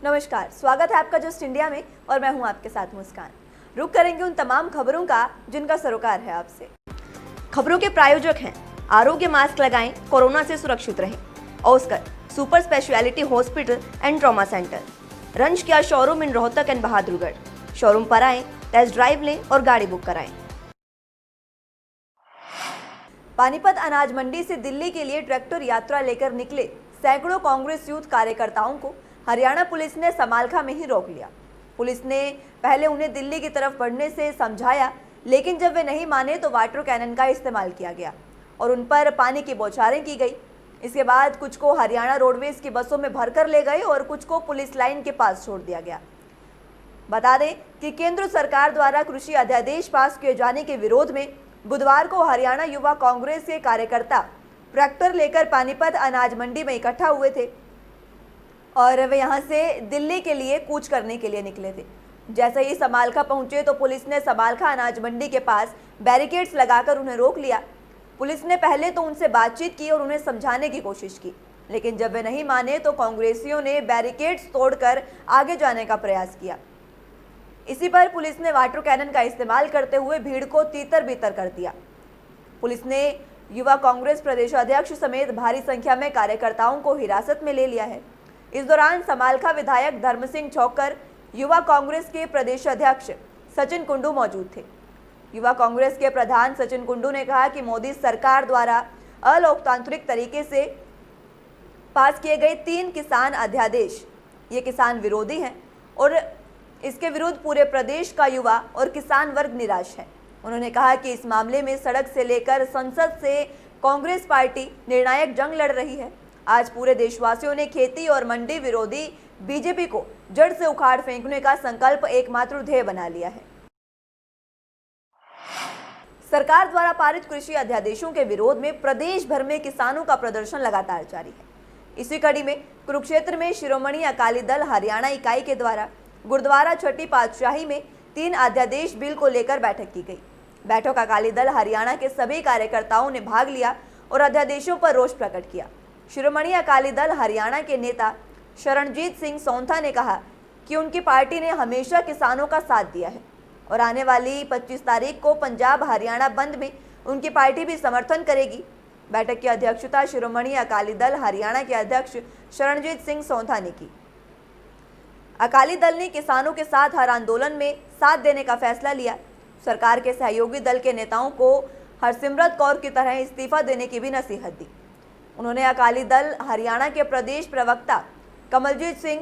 नमस्कार, स्वागत है आपका जस्ट इंडिया में और मैं हूं आपके साथ मुस्कान। रुक करेंगे उन तमाम खबरों का जिनका सरोकार है आपसे। खबरों के प्रायोजक हैं आरोग्य मास्क लगाएं, कोरोना से सुरक्षित रहें। Oscar super speciality hospital and trauma centre, रंज किया showroom in Rohtak and Bahadurgarh. Showroom पर आएं, टेस्ट ड्राइव लें और गाड़ी बुक कराएं। पानीपत अनाज मंडी से दिल्ली के लिए ट्रैक्टर यात्रा लेकर निकले सैकड़ों कांग्रेस यूथ कार्यकर्ताओं को हरियाणा पुलिस ने समालखा में ही रोक लिया। पुलिस ने पहले उन्हें दिल्ली की तरफ बढ़ने से समझाया, लेकिन जब वे नहीं माने तो वाटर कैनन का इस्तेमाल किया गया और उन पर पानी की बौछारें की गई। इसके बाद कुछ को हरियाणा रोडवेज की बसों में भरकर ले गए और कुछ को पुलिस लाइन के पास छोड़ दिया गया। बता दें कि केंद्र सरकार द्वारा कृषि अध्यादेश पास किए जाने के विरोध में बुधवार को हरियाणा युवा कांग्रेस के कार्यकर्ता ट्रैक्टर लेकर पानीपत अनाज मंडी में इकट्ठा हुए थे और वे यहां से दिल्ली के लिए कूच करने के लिए निकले थे। जैसे ही समालखा पहुंचे तो पुलिस ने समालखा अनाज मंडी के पास बैरिकेड्स लगाकर उन्हें रोक लिया। पुलिस ने पहले तो उनसे बातचीत की और उन्हें समझाने की कोशिश की, लेकिन जब वे नहीं माने तो कांग्रेसियों ने बैरिकेड्स तोड़कर आगे जाने का प्रयास किया। इसी पर पुलिस ने वाटर कैनन का इस्तेमाल करते हुए भीड़ को तीतर बीतर कर दिया। पुलिस ने युवा कांग्रेस प्रदेश अध्यक्ष समेत भारी संख्या में कार्यकर्ताओं को हिरासत में ले लिया है। इस दौरान समालखा विधायक धर्म सिंह छोकर, युवा कांग्रेस के प्रदेश अध्यक्ष सचिन कुंडू मौजूद थे। युवा कांग्रेस के प्रधान सचिन कुंडू ने कहा कि मोदी सरकार द्वारा अलोकतांत्रिक तरीके से पास किए गए 3 किसान अध्यादेश ये किसान विरोधी हैं और इसके विरुद्ध पूरे प्रदेश का युवा और किसान वर्ग निराश है। उन्होंने कहा कि इस मामले में सड़क से लेकर संसद से कांग्रेस पार्टी निर्णायक जंग लड़ रही है। आज पूरे देशवासियों ने खेती और मंडी विरोधी बीजेपी को जड़ से उखाड़ फेंकने का संकल्प एकमात्र ध्येय बना लिया है। सरकार द्वारा पारित कृषि अध्यादेशों के विरोध में प्रदेश भर में किसानों का प्रदर्शन लगातार जारी है। इसी कड़ी में कुरुक्षेत्र में शिरोमणि अकाली दल हरियाणा इकाई के द्वारा गुरुद्वारा छठी पातशाही में 3 अध्यादेश बिल को लेकर बैठक की गई। बैठक अकाली दल हरियाणा के सभी कार्यकर्ताओं ने भाग लिया और अध्यादेशों पर रोष प्रकट किया। शिरोमणि अकाली दल हरियाणा के नेता शरणजीत सिंह सोंथा ने कहा कि उनकी पार्टी ने हमेशा किसानों का साथ दिया है और आने वाली 25 तारीख को पंजाब हरियाणा बंद में उनकी पार्टी भी समर्थन करेगी। बैठक की अध्यक्षता शिरोमणि अकाली दल हरियाणा के अध्यक्ष शरणजीत सिंह सोंथा ने की। अकाली दल ने किसानों के साथ हर आंदोलन में साथ देने का फैसला लिया। सरकार के सहयोगी दल के नेताओं को हरसिमरत कौर की तरह इस्तीफा देने की भी नसीहत दी। उन्होंने अकाली दल हरियाणा के प्रदेश प्रवक्ता कमलजीत सिंह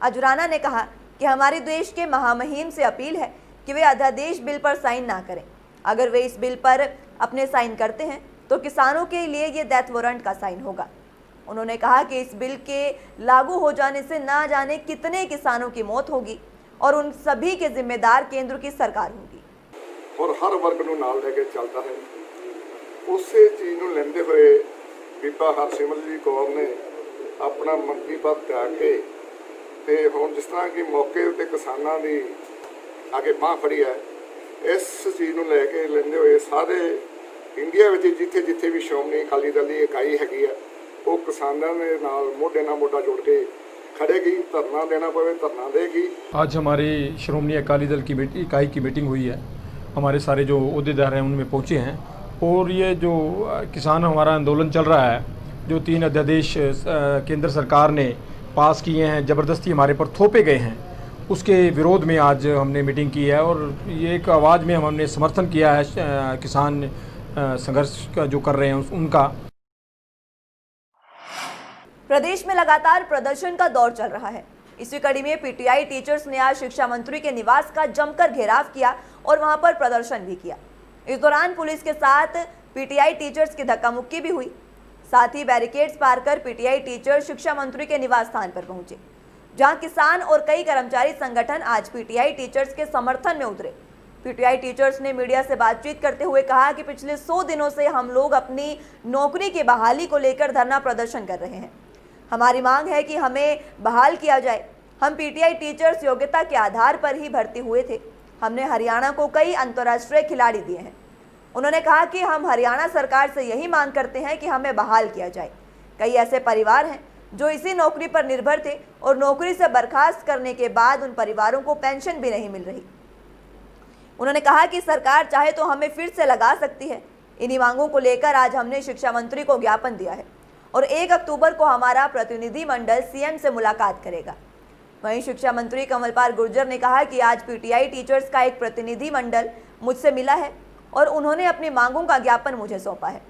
अजराना ने कहा कि हमारे देश के महामहिम से अपील है कि वे अध्यादेश बिल पर साइन ना करें। अगर वे इस बिल पर अपने साइन करते हैं तो किसानों के लिए ये डेथ वारंट का साइन होगा। उन्होंने कहा कि इस बिल के लागू हो जाने से ना जाने कितने किसानों की मौत होगी और उन सभी के जिम्मेदार केंद्र की सरकार होगी और हर वर्ग को नाल लेके चलता है। उसे चीज़ को लेंदे हुए बीबा हरसिमरत कौर ने अपना मंत्री पद त्याग के ते हुण जिस तरह की मौके उत्ते किसानां दी आगे बांह फड़ी है, इस चीज़ को लैके लेंदे हुए सारे इंडिया में जिथे जिथे भी श्रोमणी अकाली दल की इकाई हैगी है वो किसानों के नाल मोढे नाल मोढा जोड़ के खड़ेगी। धरना देना पवे धरना देगी। आज हमारी श्रोमणी अकाली दल की इकाई की मीटिंग हुई है। हमारे सारे जो अहदेदार हैं उनमें पहुँचे हैं और ये जो किसान हमारा आंदोलन चल रहा है, जो 3 अध्यादेश केंद्र सरकार ने पास किए हैं, ज़बरदस्ती हमारे पर थोपे गए हैं, उसके विरोध में आज हमने मीटिंग की है और ये एक आवाज़ में हमने समर्थन किया है किसान संघर्ष का जो कर रहे हैं उनका। प्रदेश में लगातार प्रदर्शन का दौर चल रहा है। इसी कड़ी में पीटीआई टीचर्स ने आज शिक्षा मंत्री के निवास का जमकर घेराव किया और वहां पर प्रदर्शन भी किया। इस दौरान पुलिस के साथ पीटीआई टीचर्स की धक्का मुक्की भी हुई। साथ ही बैरिकेड्स पार कर पीटीआई टीचर शिक्षा मंत्री के निवास स्थान पर पहुंचे, जहां किसान और कई कर्मचारी संगठन आज पीटीआई टीचर्स के समर्थन में उतरे। पीटीआई टीचर्स ने मीडिया से बातचीत करते हुए कहा कि पिछले 100 दिनों से हम लोग अपनी नौकरी की बहाली को लेकर धरना प्रदर्शन कर रहे हैं। हमारी मांग है कि हमें बहाल किया जाए। हम पीटीआई टीचर्स योग्यता के आधार पर ही भर्ती हुए थे। हमने हरियाणा को कई अंतर्राष्ट्रीय खिलाड़ी दिए हैं। उन्होंने कहा कि हम हरियाणा सरकार से यही मांग करते हैं कि हमें बहाल किया जाए। कई ऐसे परिवार हैं जो इसी नौकरी पर निर्भर थे और नौकरी से बर्खास्त करने के बाद उन परिवारों को पेंशन भी नहीं मिल रही। उन्होंने कहा कि सरकार चाहे तो हमें फिर से लगा सकती है। इन्हीं मांगों को लेकर आज हमने शिक्षा मंत्री को ज्ञापन दिया है और 1 अक्टूबर को हमारा प्रतिनिधि मंडल सीएम से मुलाकात करेगा। वहीं शिक्षा मंत्री कमलपाल गुर्जर ने कहा कि आज पीटीआई टीचर्स का एक प्रतिनिधि मंडल मुझसे मिला है और उन्होंने अपनी मांगों का ज्ञापन मुझे सौंपा है,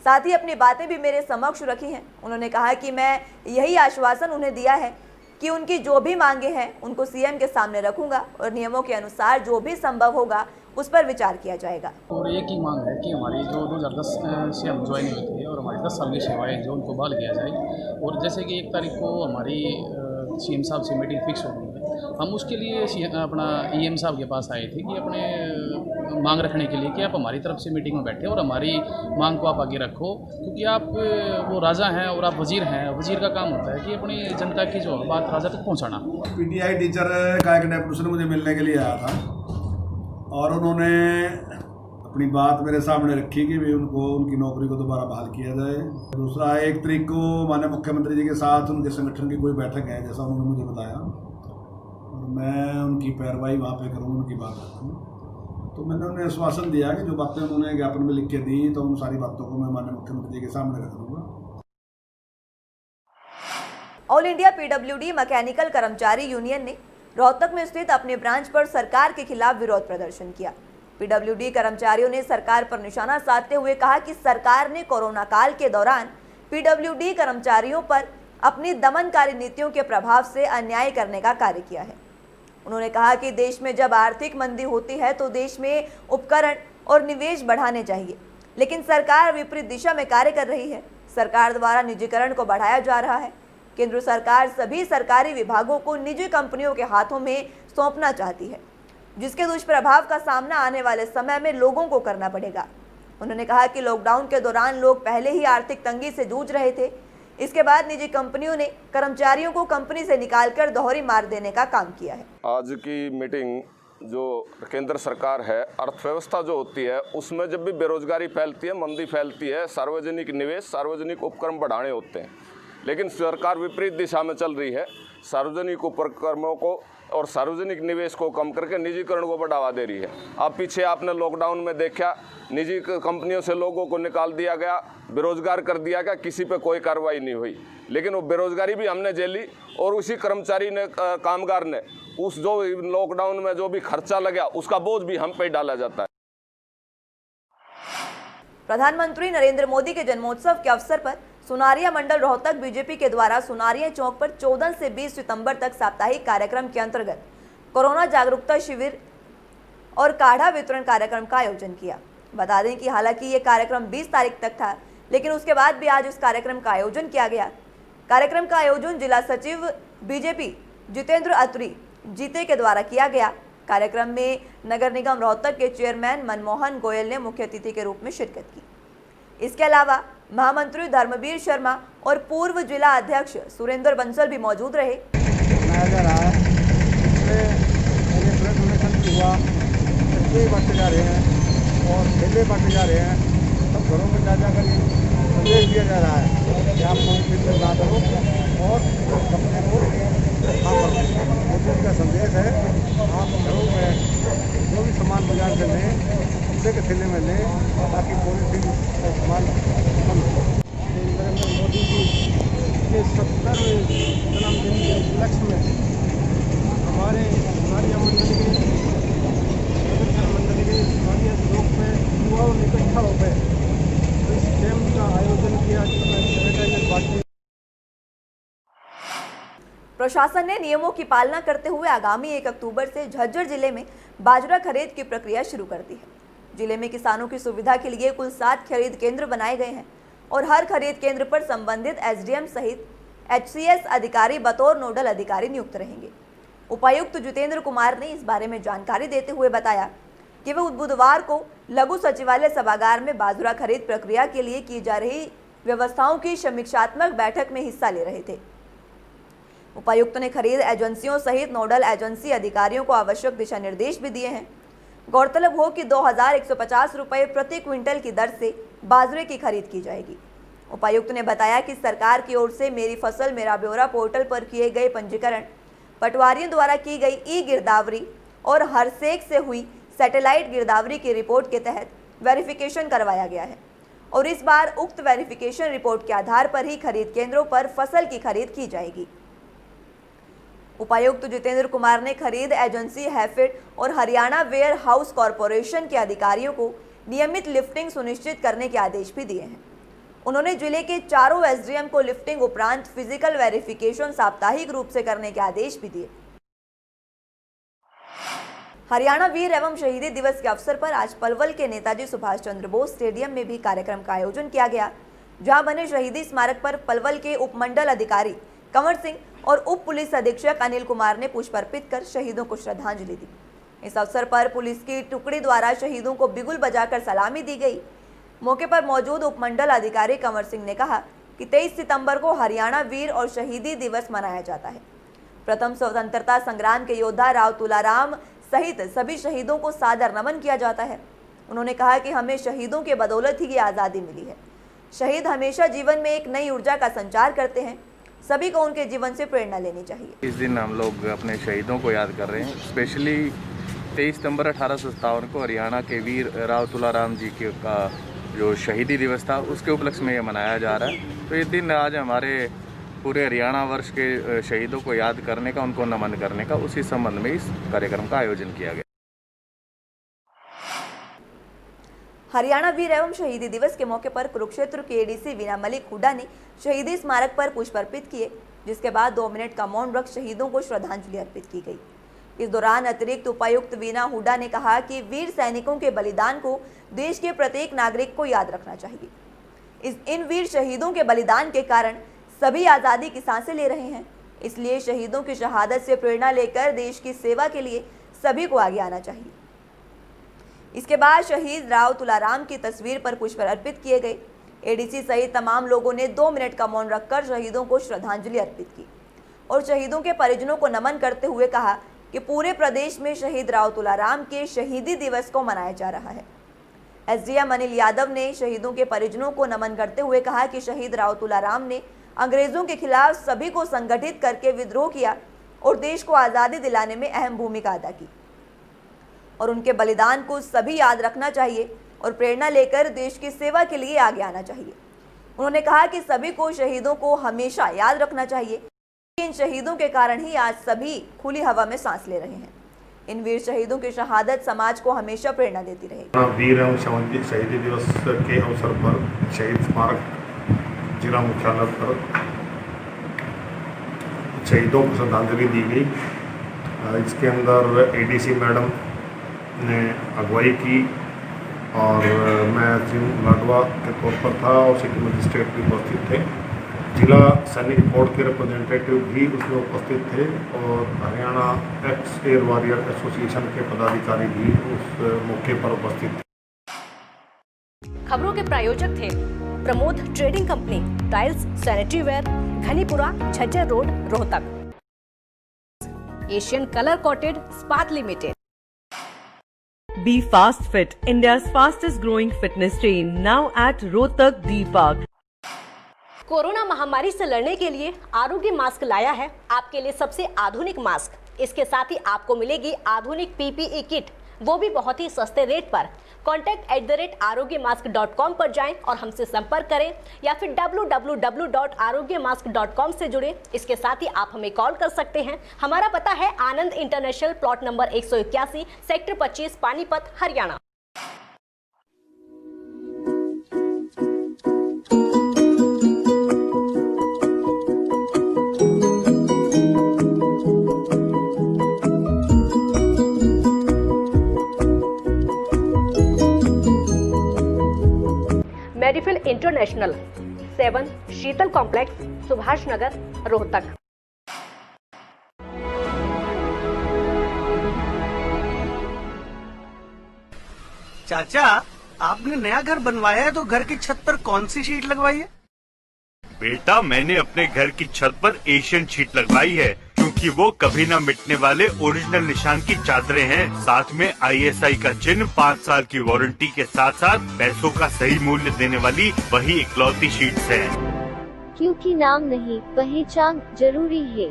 साथ ही अपनी बातें भी मेरे समक्ष रखी हैं। उन्होंने कहा कि मैं यही आश्वासन उन्हें दिया है कि उनकी जो भी मांगे हैं उनको सीएम के सामने रखूंगा और नियमों के अनुसार जो भी संभव होगा उस पर विचार किया जाएगा। और एक ही मांग है कि हमारी जो 2010 से हम ज्वाइन हुए थे और हमारी 10 साल की सेवाएं जो उनको बहाल किया जाए। और जैसे कि 1 तारीख को हमारी सीएम साहब से मीटिंग फिक्स हो गई है, हम उसके लिए अपना ईएम साहब के पास आए थे कि अपने मांग रखने के लिए कि आप हमारी तरफ से मीटिंग में बैठे और हमारी मांग को आप आगे रखो, क्योंकि आप वो राजा हैं और आप वजीर हैं। वजीर का काम होता है कि अपनी जनता की जो बात राजा तक पहुँचाना। पीटीआई टीचर का एक डेपुटेशन मुझे मिलने के लिए आया था और उन्होंने अपनी बात मेरे सामने रखी कि भी उनको उनकी नौकरी को दोबारा बहाल किया जाए। दूसरा 1 तारीख को माननीय मुख्यमंत्री जी के साथ उनके संगठन की कोई बैठक है, जैसा उन्होंने मुझे बताया, और मैं उनकी पैरवाई वहाँ पे करूँ, उनकी बात रखूँ। तो मैंने उन्हें आश्वासन दिया कि जो बातें उन्होंने ज्ञापन में लिख के दी तो उन सारी बातों को मैं माननीय मुख्यमंत्री जी के सामने रख दूँगा। ऑल इंडिया पीडब्ल्यूडी मैकेनिकल कर्मचारी यूनियन ने रोहतक में स्थित अपने ब्रांच पर सरकार के खिलाफ विरोध प्रदर्शन किया। पीडब्ल्यूडी कर्मचारियों ने सरकार पर निशाना साधते हुए कहा कि सरकार ने कोरोना काल के दौरान पीडब्ल्यूडी कर्मचारियों पर अपनी दमनकारी नीतियों के प्रभाव से अन्याय करने का कार्य किया है। उन्होंने कहा कि देश में जब आर्थिक मंदी होती है तो देश में उपकरण और निवेश बढ़ाने चाहिए, लेकिन सरकार विपरीत दिशा में कार्य कर रही है। सरकार द्वारा निजीकरण को बढ़ाया जा रहा है। केंद्र सरकार सभी सरकारी विभागों को निजी कंपनियों के हाथों में सौंपना चाहती है, जिसके दुष्प्रभाव का सामना आने वाले समय में लोगों को करना पड़ेगा। उन्होंने कहा कि लॉकडाउन के दौरान लोग पहले ही आर्थिक तंगी से जूझ रहे थे। इसके बाद निजी कंपनियों ने कर्मचारियों को कंपनी से निकालकर दोहरी मार देने का काम किया है। आज की मीटिंग जो केंद्र सरकार है, अर्थव्यवस्था जो होती है उसमें जब भी बेरोजगारी फैलती है, मंदी फैलती है, सार्वजनिक निवेश, सार्वजनिक उपक्रम बढ़ाने होते हैं, लेकिन सरकार विपरीत दिशा में चल रही है। सार्वजनिक उपक्रमों को और सार्वजनिक निवेश को कम करके निजीकरण को बढ़ावा दे रही है। अब पीछे आपने लॉकडाउन में देखा, निजी कंपनियों से लोगों को निकाल दिया गया, बेरोजगार कर दिया गया, किसी पे कोई कार्रवाई नहीं हुई, लेकिन वो बेरोजगारी भी हमने झेली और उसी कर्मचारी ने, कामगार ने, उस जो लॉकडाउन में जो भी खर्चा लगा उसका बोझ भी हम पे डाला जाता है। प्रधानमंत्री नरेंद्र मोदी के जन्मोत्सव के अवसर पर सुनारिया मंडल रोहतक बीजेपी के द्वारा सुनारिया चौक पर 14 से 20 सितंबर तक साप्ताहिक कार्यक्रम के अंतर्गत कोरोना जागरूकता शिविर और काढ़ा वितरण कार्यक्रम का आयोजन किया। बता दें कि हालांकि ये कार्यक्रम 20 तारीख तक था, लेकिन उसके बाद भी आज इस कार्यक्रम का आयोजन किया गया। कार्यक्रम का आयोजन जिला सचिव बीजेपी जितेंद्र अत्री जीते के द्वारा किया गया। कार्यक्रम में नगर निगम रोहतक के चेयरमैन मनमोहन गोयल ने मुख्य अतिथि के रूप में शिरकत की। इसके अलावा महामंत्री धर्मवीर शर्मा और पूर्व जिला अध्यक्ष सुरेंद्र बंसल भी मौजूद रहे। मनाया जा रहा है, इसमें ब्लड डोनेशन भी हुआ, बच्चे बांटे जा रहे हैं और खेले बांटे जा रहे हैं। सब घरों में जा जाकर संदेश दिया जा रहा है कि आप कोविड में ना करो और अपने को मोदी का संदेश है। आप घरों में जो भी सामान बाजार से लें, कपड़े के थैले में लें, ताकि पॉलिथीन का इस्तेमाल कम हो। नरेंद्र मोदी जी के 70वें जन्मदिन के उपलक्ष्य में हमारे सुनारिया मंडल के सुनारिया चौक में युवाओं ने इकट्ठा हो गए तो इस कैंप का आयोजन किया, जिसमें सैनिटाइजर बांटे। प्रशासन ने नियमों की पालना करते हुए आगामी 1 अक्टूबर से झज्जर जिले में बाजरा खरीद की प्रक्रिया शुरू कर दी है। जिले में किसानों की सुविधा के लिए कुल 7 खरीद केंद्र बनाए गए हैं और हर खरीद केंद्र पर संबंधित एसडीएम सहित एचसीएस अधिकारी बतौर नोडल अधिकारी नियुक्त रहेंगे। उपायुक्त जितेंद्र कुमार ने इस बारे में जानकारी देते हुए बताया कि वे बुधवार को लघु सचिवालय सभागार में बाजरा खरीद प्रक्रिया के लिए की जा रही व्यवस्थाओं की समीक्षात्मक बैठक में हिस्सा ले रहे थे। उपायुक्त ने खरीद एजेंसियों सहित नोडल एजेंसी अधिकारियों को आवश्यक दिशा निर्देश भी दिए हैं। गौरतलब हो कि 2150 रुपये प्रति क्विंटल की दर से बाजरे की खरीद की जाएगी। उपायुक्त ने बताया कि सरकार की ओर से मेरी फसल मेरा ब्यौरा पोर्टल पर किए गए पंजीकरण, पटवारियों द्वारा की गई ई गिरदावरी और हरसेक से हुई सैटेलाइट गिरदावरी की रिपोर्ट के तहत वेरिफिकेशन करवाया गया है और इस बार उक्त वेरिफिकेशन रिपोर्ट के आधार पर ही खरीद केंद्रों पर फसल की खरीद की जाएगी। उपायुक्त जितेंद्र कुमार ने खरीद एजेंसी हैफेड और हरियाणा वेयर हाउस कॉरपोरेशन के अधिकारियों को नियमित लिफ्टिंग सुनिश्चित करने के आदेश भी दिए हैं। उन्होंने जिले के चारों एसडीएम को लिफ्टिंग उपरांत फिजिकल वेरिफिकेशन साप्ताहिक रूप से करने के आदेश भी दिए। हरियाणा वीर एवं शहीदी दिवस के अवसर पर आज पलवल के नेताजी सुभाष चंद्र बोस स्टेडियम में भी कार्यक्रम का आयोजन किया गया, जहां बने शहीदी स्मारक पर पलवल के उपमंडल अधिकारी कंवर सिंह और उप पुलिस अधीक्षक अनिल कुमार ने पुष्प अर्पित कर शहीदों को श्रद्धांजलि दी। इस अवसर पर पुलिस की टुकड़ी द्वारा शहीदों को बिगुल बजाकर सलामी दी गई। मौके पर मौजूद उपमंडल अधिकारी कंवर सिंह ने कहा कि 23 सितंबर को हरियाणा वीर और शहीदी दिवस मनाया जाता है। प्रथम स्वतंत्रता संग्राम के योद्धा राव तुलाराम सहित सभी शहीदों को सादर नमन किया जाता है। उन्होंने कहा कि हमें शहीदों के बदौलत ही ये आज़ादी मिली है। शहीद हमेशा जीवन में एक नई ऊर्जा का संचार करते हैं। सभी को उनके जीवन से प्रेरणा लेनी चाहिए। इस दिन हम लोग अपने शहीदों को याद कर रहे हैं। स्पेशली 23 सितंबर 1857 को हरियाणा के वीर राव तुलाराम जी के का जो शहीदी दिवस था, उसके उपलक्ष्य में ये मनाया जा रहा है। तो ये दिन आज हमारे पूरे हरियाणा वर्ष के शहीदों को याद करने का, उनको नमन करने का, उसी संबंध में इस कार्यक्रम का आयोजन किया गया। हरियाणा वीर एवं शहीदी दिवस के मौके पर कुरुक्षेत्र के एडीसी वीना मलिक हुड्डा ने शहीदी स्मारक पर पुष्प अर्पित किए, जिसके बाद 2 मिनट का मौन रख शहीदों को श्रद्धांजलि अर्पित की गई। इस दौरान अतिरिक्त उपायुक्त वीना हुड्डा ने कहा कि वीर सैनिकों के बलिदान को देश के प्रत्येक नागरिक को याद रखना चाहिए। इन वीर शहीदों के बलिदान के कारण सभी आज़ादी की सांसें ले रहे हैं, इसलिए शहीदों की शहादत से प्रेरणा लेकर देश की सेवा के लिए सभी को आगे आना चाहिए। इसके बाद शहीद राव तुलाराम की तस्वीर पर पुष्प अर्पित किए गए। एडीसी सहित तमाम लोगों ने 2 मिनट का मौन रखकर शहीदों को श्रद्धांजलि अर्पित की और शहीदों के परिजनों को नमन करते हुए कहा कि पूरे प्रदेश में शहीद राव तुलाराम के शहीदी दिवस को मनाया जा रहा है। एसडीएम अनिल यादव ने शहीदों के परिजनों को नमन करते हुए कहा कि शहीद राव तुलाराम ने अंग्रेजों के खिलाफ सभी को संगठित करके विद्रोह किया और देश को आज़ादी दिलाने में अहम भूमिका अदा की और उनके बलिदान को सभी याद रखना चाहिए और प्रेरणा लेकर देश की सेवा के लिए आगे आना चाहिए। उन्होंने कहा कि सभी को शहीदों को हमेशा याद रखना चाहिए। इन शहीदों के कारण ही आज सभी खुली हवा में सांस ले रहे हैं। इन वीर शहीदों की शहादत समाज को हमेशा प्रेरणा देती रहेगी। वीर एवं शहीदी दिवस के अवसर पर शहीद स्मारक जिला मुख्यालय पर शहीदों को श्रद्धांजलि दी गई। इसके अंदर एडीसी मैडम ने अगुवाई की और मैं लाडवा के तौर पर था और सिटी मजिस्ट्रेट भी उपस्थित थे। जिला सैनिक बोर्ड के रिप्रेजेंटेटिव भी उसमें उपस्थित थे और Haryana x air warrior association के पदाधिकारी भी उस मौके पर उपस्थित थे। खबरों के प्रायोजक थे Pramod trading company, tiles, sanitary ware, Ghanipura, Jhajjar road, Rohtak. Asian colour coated Ispat limited. Be Fast Fit, India's fastest growing fitness chain, now at Rohtak D Park. Corona महामारी से लड़ने के लिए आरोग्य मास्क लाया है आपके लिए सबसे आधुनिक मास्क। इसके साथ ही आपको मिलेगी आधुनिक पीपीई किट, वो भी बहुत ही सस्ते रेट पर। contact@arogyamask.com पर जाएं और हमसे संपर्क करें या फिर www.arogyamask.com से जुड़ें। इसके साथ ही आप हमें कॉल कर सकते हैं। हमारा पता है Anand international, plot number 181, sector 25, Panipat, Haryana. Medifil international, 7 Sheetal complex, Subhash Nagar, Rohtak. चाचा, आपने नया घर बनवाया है तो घर की छत पर कौन सी शीट लगवाई है? बेटा, मैंने अपने घर की छत पर एशियन शीट लगवाई है क्योंकि क्योंकि वो कभी न मिटने वाले ओरिजिनल निशान की चादरें हैं। साथ में ISI का चिन्ह, 5 साल की वारंटी के साथ साथ पैसों का सही मूल्य देने वाली वही इकलौती शीट्स है। क्योंकि नाम नहीं, पहचान जरूरी है।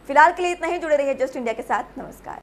फिलहाल के लिए इतना ही। जुड़े रहिए जस्ट इंडिया के साथ। नमस्कार।